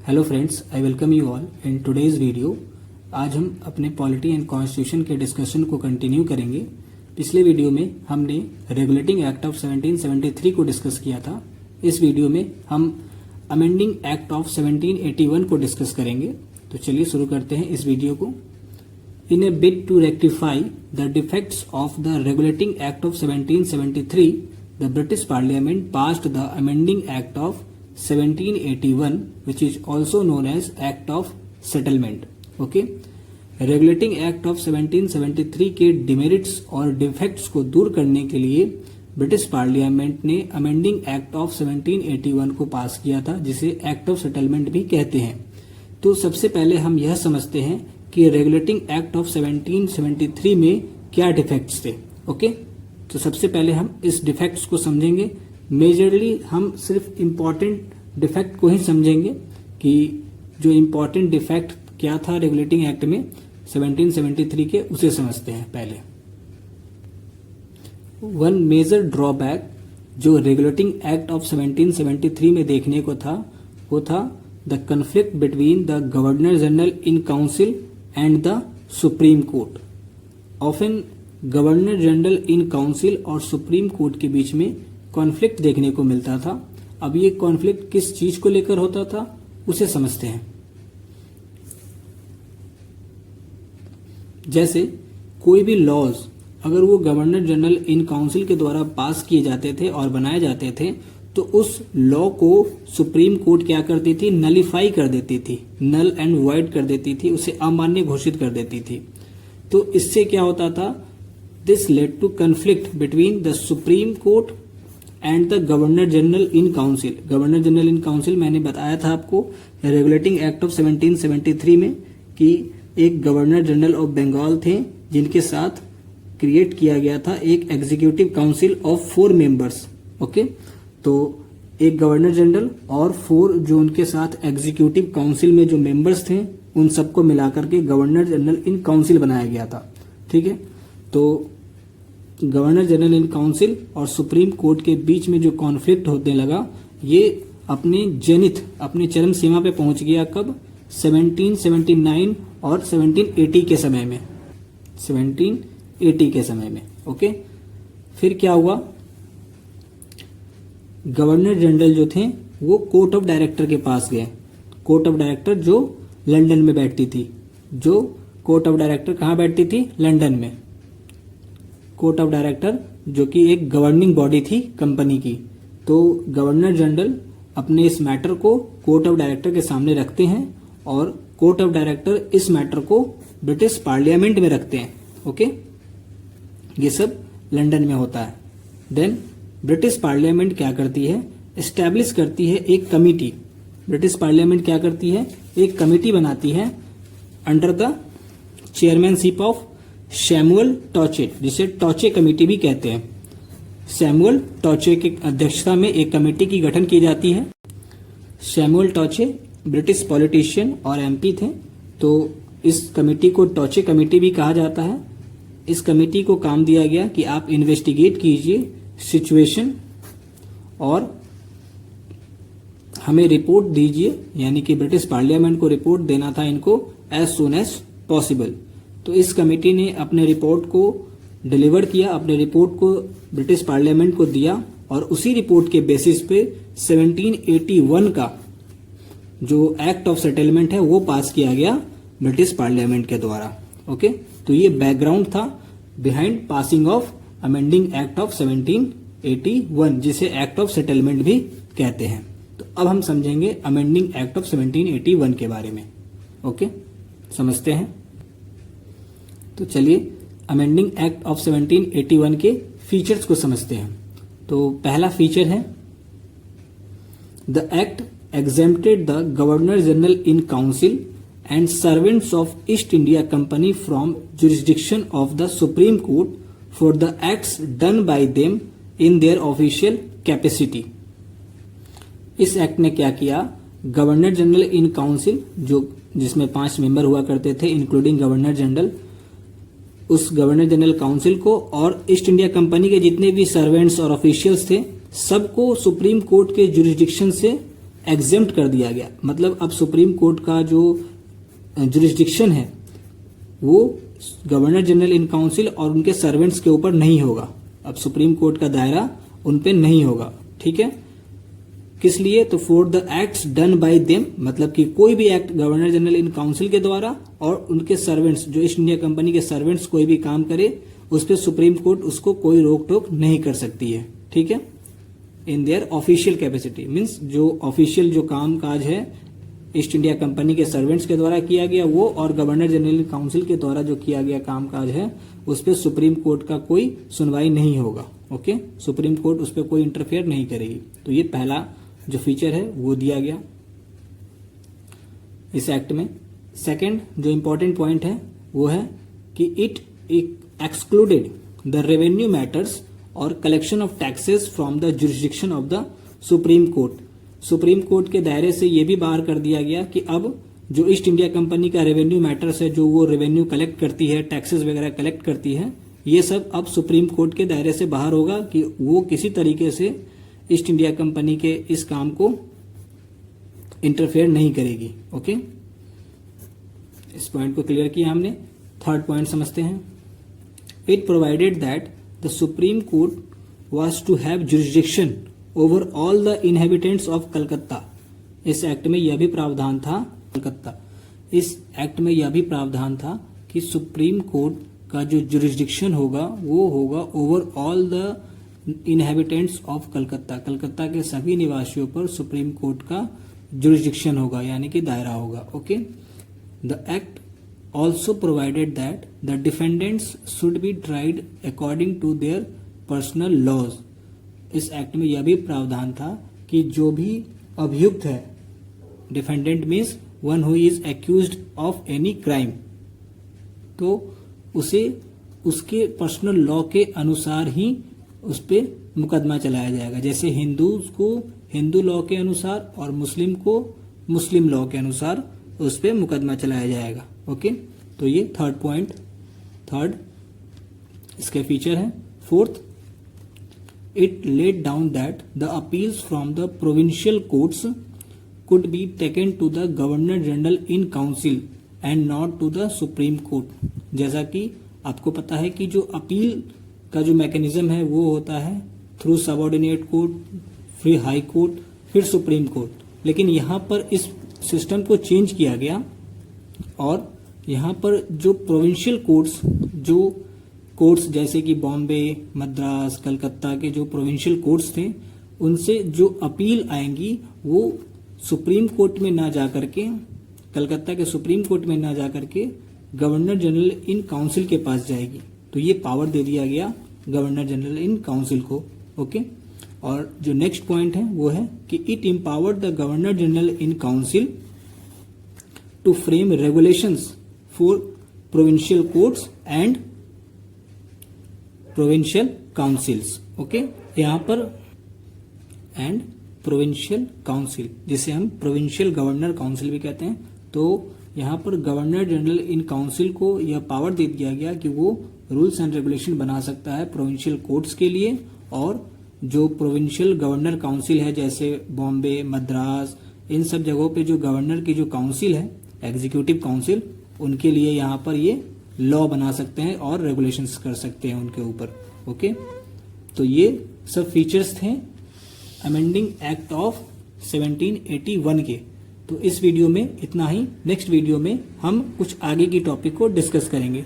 Hello friends, I welcome you all in today's video. आज हम अपने पॉलिटी एंड कॉन्स्टिट्यूशन के डिस्कशन को कंटिन्यू करेंगे। पिछले वीडियो में हमने रेगुलेटिंग एक्ट ऑफ 1773 को डिस्कस किया था। इस वीडियो में हम अमेंडिंग एक्ट ऑफ 1781 को डिस्कस करेंगे। तो चलिए शुरू करते हैं इस वीडियो को। In a bid to rectify the defects of the Regulating Act of 1773, the British Parliament passed the Amending Act of 1781, which is also known as Act of Settlement. Okay? Regulating Act of 1773 के demerits और defects को दूर करने के लिए British parliament ने amending Act of 1781 को पास किया था, जिसे एक्ट ऑफ सेटलमेंट भी कहते हैं। तो सबसे पहले हम यह समझते हैं कि रेगुलेटिंग एक्ट ऑफ 1773 में क्या डिफेक्ट्स थे। ओके, तो सबसे पहले हम इस डिफेक्ट्स को समझेंगे। मेजरली हम सिर्फ इम्पॉर्टेंट डिफेक्ट को ही समझेंगे कि जो इम्पॉर्टेंट डिफेक्ट क्या था रेगुलेटिंग एक्ट में 1773 के, उसे समझते हैं पहले। वन मेजर ड्रॉबैक जो रेगुलेटिंग एक्ट ऑफ 1773 में देखने को था, वो था the conflict between the governor general in council and the Supreme court. Often governor general in council और सुप्रीम कोर्ट के बीच में कॉन्फ्लिक्ट देखने को मिलता था। अब ये कॉन्फ्लिक्ट किस चीज को लेकर होता था, उसे समझते हैं। जैसे कोई भी लॉज अगर वो गवर्नर जनरल इन काउंसिल के द्वारा पास किए जाते थे और बनाए जाते थे, तो उस लॉ को सुप्रीम कोर्ट क्या करती थी, नलीफाई कर देती थी, नल एंड वॉइड कर देती थी, उसे अमान्य घोषित कर देती थी। तो इससे क्या होता था, this led to conflict between the Supreme Court and the governor general in council. Governor general in council मैंने बताया था आपको रेगुलेटिंग एक्ट ऑफ 1773 में कि एक गवर्नर जनरल ऑफ बंगाल थे, जिनके साथ क्रिएट किया गया था एक executive council of 4 members. Okay, तो एक गवर्नर जनरल और 4 जो उनके साथ एग्जीक्यूटिव काउंसिल में जो मेंबर्स थे, उन सबको मिलाकर के गवर्नर जनरल इन काउंसिल बनाया गया था। ठीक है, तो गवर्नर जनरल इन काउंसिल और सुप्रीम कोर्ट के बीच में जो कॉन्फ्लिक्ट होने लगा, ये अपने चरम सीमा पे पहुंच गया कब, 1779 और 1780 के समय में। 1780 के समय में। ओके, फिर क्या हुआ, गवर्नर जनरल जो थे वो कोर्ट ऑफ डायरेक्टर के पास गए। कोर्ट ऑफ डायरेक्टर जो लंदन में बैठती थी, जो कोर्ट ऑफ डायरेक्टर कहाँ बैठती थी, लंदन में। कोर्ट ऑफ डायरेक्टर जो कि एक गवर्निंग बॉडी थी कंपनी की। तो गवर्नर जनरल अपने इस मैटर को कोर्ट ऑफ डायरेक्टर के सामने रखते हैं और कोर्ट ऑफ डायरेक्टर इस मैटर को ब्रिटिश पार्लियामेंट में रखते हैं। ओके, ये सब लंदन में होता है। देन ब्रिटिश पार्लियामेंट क्या करती है, एस्टैब्लिश करती है एक कमिटी। ब्रिटिश पार्लियामेंट क्या करती है, एक कमिटी बनाती है under the chairmanship of Samuel Touche, जिसे टॉचे कमेटी भी कहते हैं। सैमुअल टॉचे की अध्यक्षता में एक कमेटी की गठन की जाती है। सैमुअल टॉचे ब्रिटिश पॉलिटिशियन और एमपी थे, तो इस कमेटी को टॉचे कमेटी भी कहा जाता है। इस कमेटी को काम दिया गया कि आप इन्वेस्टिगेट कीजिए सिचुएशन और हमें रिपोर्ट दीजिए, यानी कि ब्रिटिश पार्लियामेंट को रिपोर्ट देना था इनको एज सून एज पॉसिबल। तो इस कमेटी ने अपने रिपोर्ट को डिलीवर किया, अपने रिपोर्ट को ब्रिटिश पार्लियामेंट को दिया और उसी रिपोर्ट के बेसिस पे 1781 का जो एक्ट ऑफ सेटलमेंट है वो पास किया गया ब्रिटिश पार्लियामेंट के द्वारा। ओके, तो ये बैकग्राउंड था behind passing of amending Act of 1781, जिसे एक्ट ऑफ सेटलमेंट भी कहते हैं। तो अब हम समझेंगे अमेंडिंग एक्ट ऑफ 1781 के बारे में। ओके, समझते हैं। तो चलिए अमेंडिंग एक्ट ऑफ 1781 के फीचर्स को समझते हैं। तो पहला फीचर है, the act exempted the governor general in council and servants of east India company from jurisdiction of the Supreme court for the acts done by them in their official capacity. इस act ने क्या किया, governor general in council जिसमें 5 member हुआ करते थे including governor general, उस governor general council को और ईस्ट इंडिया कंपनी के जितने भी सर्वेंट्स और ऑफिशियल्स थे, सबको सुप्रीम कोर्ट के जुरिस्डिक्शन से एग्जेम्प्ट कर दिया गया। मतलब अब सुप्रीम कोर्ट का जो जुरिस्डिक्शन है वो गवर्नर जनरल इन काउंसिल और उनके सर्वेंट्स के ऊपर नहीं होगा। अब सुप्रीम कोर्ट का दायरा उन पे नहीं होगा, ठीक है। किस लिए? तो for the acts done by them, मतलब कि कोई भी act governor general in council के द्वारा और उनके सर्वेंट्स, जो ईस्ट इंडिया कंपनी के सर्वेंट्स कोई भी काम करे उस पर सुप्रीम कोर्ट उसको कोई रोक टोक नहीं कर सकती है, ठीक है। In their official capacity, means जो ऑफिशियल जो काम काज है ईस्ट इंडिया कंपनी के सर्वेंट्स के द्वारा किया गया वो, और गवर्नर जनरल काउंसिल के द्वारा जो किया गया काम काज है उस पर सुप्रीम कोर्ट का कोई सुनवाई नहीं होगा। ओके, सुप्रीम कोर्ट उस पर कोई इंटरफेयर नहीं करेगी। तो ये पहला जो फीचर है वो दिया गया इस एक्ट में। सेकंड जो इंपॉर्टेंट पॉइंट है वो है कि it excluded the revenue matters और collection of taxes from the jurisdiction of the Supreme Court. Supreme Court के दायरे से ये भी बाहर कर दिया गया कि अब जो ईस्ट इंडिया कंपनी का रेवेन्यू मैटर्स है, जो वो रेवेन्यू कलेक्ट करती है, टैक्सेस वगैरह कलेक्ट करती है, ये सब अब सुप्रीम कोर्ट के दायरे से बाहर होगा कि वो किसी तरीके से ईस्ट इंडिया कंपनी के इस काम को इंटरफेयर नहीं करेगी। ओके, इस पॉइंट को क्लियर किया हमने। थर्ड पॉइंट समझते हैं। It provided that the Supreme Court was to have jurisdiction over all the inhabitants of Calcutta. इस एक्ट में यह भी प्रावधान था कलकत्ता इस एक्ट में यह भी प्रावधान था कि सुप्रीम कोर्ट का जो जुरिस्डिक्शन होगा वो होगा over all the inhabitants of Calcutta. Calcutta के सभी निवासियों पर सुप्रीम कोर्ट का जुरिस्डिक्शन होगा, यानी कि दायरा होगा। Okay, the act also provided that the defendants should be tried according to their personal laws. इस एक्ट में यह भी प्रावधान था कि जो भी अभियुक्त है, defendant means one who is accused of any crime, तो उसे उसके पर्सनल लॉ के अनुसार ही उस पर मुकदमा चलाया जाएगा। जैसे हिंदूज को हिंदू लॉ के अनुसार और मुस्लिम को मुस्लिम लॉ के अनुसार उस पर मुकदमा चलाया जाएगा। ओके, तो ये थर्ड पॉइंट, थर्ड इसके फीचर है। Fourth, it led down that the appeals from the provincial courts could be taken to the governor general in council and not to the Supreme Court. जैसा कि आपको पता है कि जो अपील का जो मैकेनिज्म है वो होता है थ्रू सबऑर्डिनेट कोर्ट, फिर हाई कोर्ट, फिर सुप्रीम कोर्ट। लेकिन यहाँ पर इस सिस्टम को चेंज किया गया और यहाँ पर जो प्रोविंशियल कोर्ट्स, जो कोर्ट्स जैसे कि बॉम्बे, मद्रास, कलकत्ता के जो प्रोविंशियल कोर्ट्स थे, उनसे जो अपील आएंगी वो सुप्रीम कोर्ट में ना जाकर के, कलकत्ता के सुप्रीम कोर्ट में ना जाकर के गवर्नर जनरल इन काउंसिल के पास जाएगी। तो ये पावर दे दिया गया गवर्नर जनरल इन काउंसिल को। ओके, और जो नेक्स्ट पॉइंट है वो है कि it empowered the governor general in council to frame regulations for provincial courts and provincial councils. Okay, यहाँ पर एंड प्रोविंशियल काउंसिल, जिसे हम प्रोविंशियल गवर्नर काउंसिल भी कहते हैं। तो यहाँ पर गवर्नर जनरल इन काउंसिल को यह पावर दे दिया गया कि वो रूल्स एंड रेगुलेशन बना सकता है प्रोविंशियल कोर्ट्स के लिए, और जो प्रोविंशियल गवर्नर काउंसिल है जैसे बॉम्बे, मद्रास, इन सब जगहों पे जो गवर्नर की जो काउंसिल है, एग्जीक्यूटिव काउंसिल, उनके लिए यहाँ पर ये लॉ बना सकते हैं और रेगुलेशंस कर सकते हैं उनके ऊपर। ओके, तो ये सब फीचर्स थे अमेंडिंग एक्ट ऑफ 1781 के। तो इस वीडियो में इतना ही। नेक्स्ट वीडियो में हम कुछ आगे की टॉपिक को डिस्कस करेंगे।